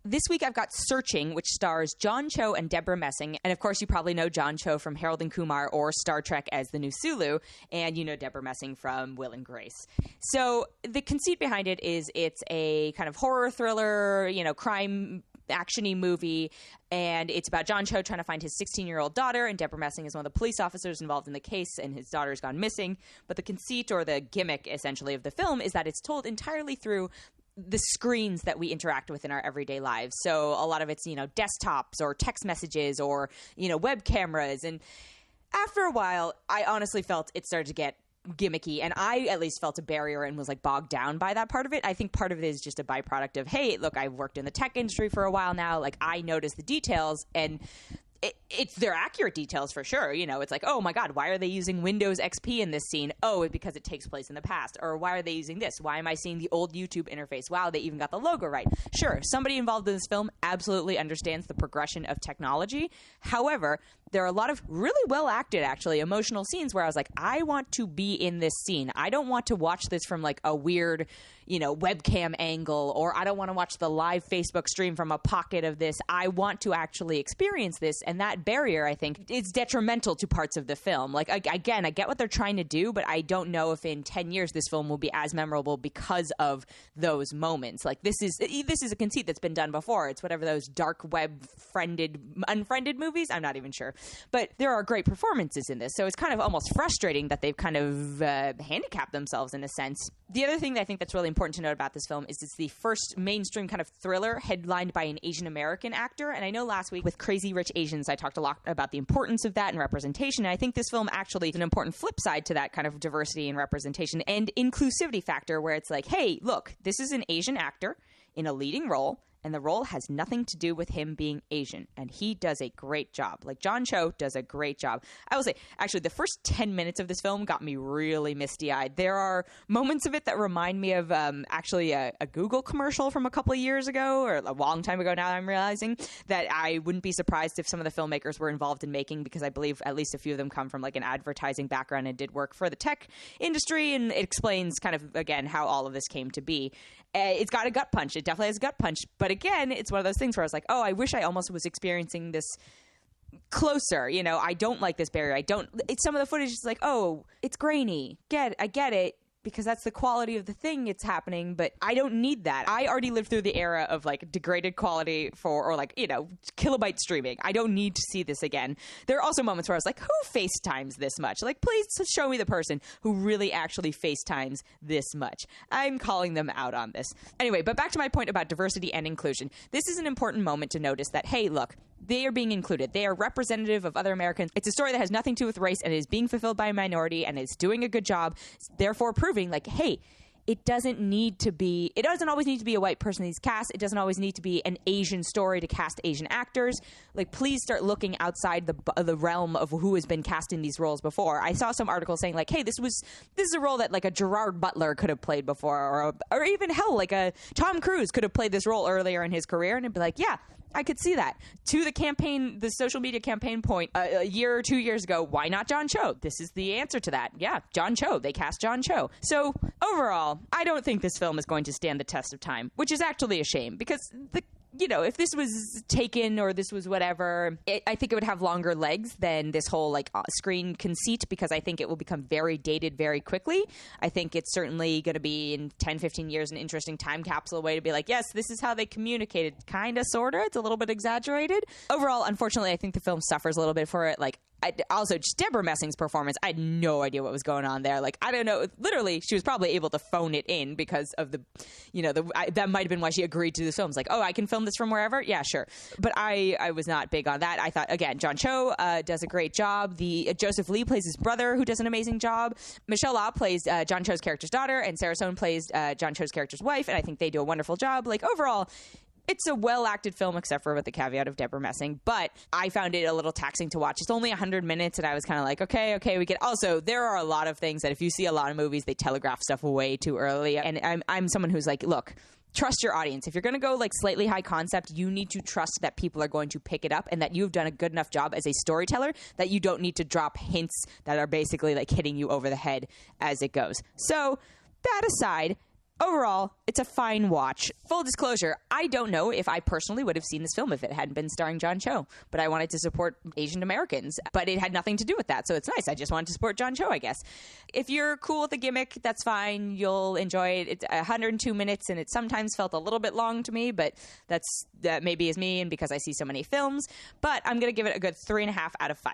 This week I've got Searching, which stars John Cho and Debra Messing. And of course, you probably know John Cho from Harold and Kumar or Star Trek as the new Sulu. And you know Debra Messing from Will and Grace. So the conceit behind it is it's a kind of horror thriller, crime action-y movie, and it's about John Cho trying to find his 16-year-old daughter, and Debra Messing is one of the police officers involved in the case, and his daughter's gone missing. But the conceit, or the gimmick, essentially, of the film is that it's told entirely through the screens that we interact with in our everyday lives. So a lot of it's, desktops or text messages or, web cameras. And after a while, I honestly felt it started to get gimmicky, and I at least felt a barrier and was bogged down by that part of it. I think part of it is just a byproduct of, hey, look, I've worked in the tech industry for a while now. I notice the details, and they're accurate details for sure. It's like, oh my God, why are they using Windows XP in this scene? Oh, it's because it takes place in the past. Or why are they using this? Why am I seeing the old YouTube interface? Wow, they even got the logo right. Sure, somebody involved in this film absolutely understands the progression of technology. However, there are a lot of really well acted, actually, emotional scenes where I was like, I want to be in this scene. I don't want to watch this from a weird, webcam angle, or I don't want to watch the live Facebook stream from a pocket of this. I want to actually experience this. And that barrier, I think, is detrimental to parts of the film. Again, I get what they're trying to do, but I don't know if in 10 years this film will be as memorable because of those moments. This is a conceit that's been done before. It's whatever those dark web unfriended movies. I'm not even sure. But there are great performances in this. So it's kind of almost frustrating that they've kind of handicapped themselves in a sense. The other thing that I think that's really important to note about this film is it's the first mainstream kind of thriller headlined by an Asian American actor. And I know last week with Crazy Rich Asians, I talked a lot about the importance of that and representation. And I think this film actually is an important flip side to that kind of diversity and representation and inclusivity factor, where it's like, hey, look, this is an Asian actor in a leading role, and the role has nothing to do with him being Asian. And he does a great job. John Cho does a great job. I will say, actually, the first 10 minutes of this film got me really misty-eyed. There are moments of it that remind me of actually a Google commercial from a couple of years ago, or a long time ago now, I'm realizing, that I wouldn't be surprised if some of the filmmakers were involved in making, because I believe at least a few of them come from an advertising background and did work for the tech industry. And it explains kind of, again, how all of this came to be. It's got a gut punch. It definitely has a gut punch. But again, it's one of those things where I was like, oh, I wish I almost was experiencing this closer. I don't like this barrier. Some of the footage is like, oh, it's grainy. I get it, because that's the quality of the thing it's happening, but I don't need that. I already lived through the era of degraded quality kilobyte streaming. I don't need to see this again. There are also moments where I was like, who FaceTimes this much? Please show me the person who really actually FaceTimes this much. I'm calling them out on this. Anyway, but back to my point about diversity and inclusion. This is an important moment to notice that, hey, look, they are being included. They are representative of other Americans. It's a story that has nothing to do with race and is being fulfilled by a minority and is doing a good job, therefore proving hey, it doesn't always need to be a white person in these casts. It doesn't always need to be an Asian story to cast Asian actors. Please start looking outside the realm of who has been cast in these roles before. I saw some article saying hey, this is a role that a Gerard Butler could have played before, or even hell, a Tom Cruise could have played this role earlier in his career, and it'd be yeah, I could see that. To the social media campaign point a year or 2 years ago, why not John Cho? This is the answer to that. Yeah, John Cho. They cast John Cho. So overall, I don't think this film is going to stand the test of time, which is actually a shame, because if this was Taken or this was whatever, I think it would have longer legs than this whole screen conceit, because I think it will become very dated very quickly. I think it's certainly going to be in 10, 15 years an interesting time capsule way to be yes, this is how they communicated, kind of, sort of. It's a little bit exaggerated. Overall, unfortunately, I think the film suffers a little bit for it. Also, just Debra Messing's performance, I had no idea what was going on there. I don't know. Literally, she was probably able to phone it in because of that might have been why she agreed to the film. It's oh, I can film this from wherever? Yeah, sure. But I was not big on that. I thought, again, John Cho does a great job. Joseph Lee plays his brother, who does an amazing job. Michelle Yeoh plays John Cho's character's daughter, and Sara Sohn plays John Cho's character's wife, and I think they do a wonderful job. Overall, it's a well-acted film, except for with the caveat of Debra Messing, but I found it a little taxing to watch. It's only 100 minutes, and I was kind of okay, we get... Also, there are a lot of things that if you see a lot of movies, they telegraph stuff way too early, and I'm someone who's look, trust your audience. If you're going to go slightly high concept, you need to trust that people are going to pick it up and that you've done a good enough job as a storyteller that you don't need to drop hints that are basically hitting you over the head as it goes. So, that aside... Overall, it's a fine watch. Full disclosure, I don't know if I personally would have seen this film if it hadn't been starring John Cho, but I wanted to support Asian Americans. But it had nothing to do with that, so it's nice. I just wanted to support John Cho, I guess. If you're cool with the gimmick, that's fine. You'll enjoy it. It's 102 minutes, and it sometimes felt a little bit long to me, but that maybe is me and because I see so many films. But I'm going to give it a good 3.5 out of 5.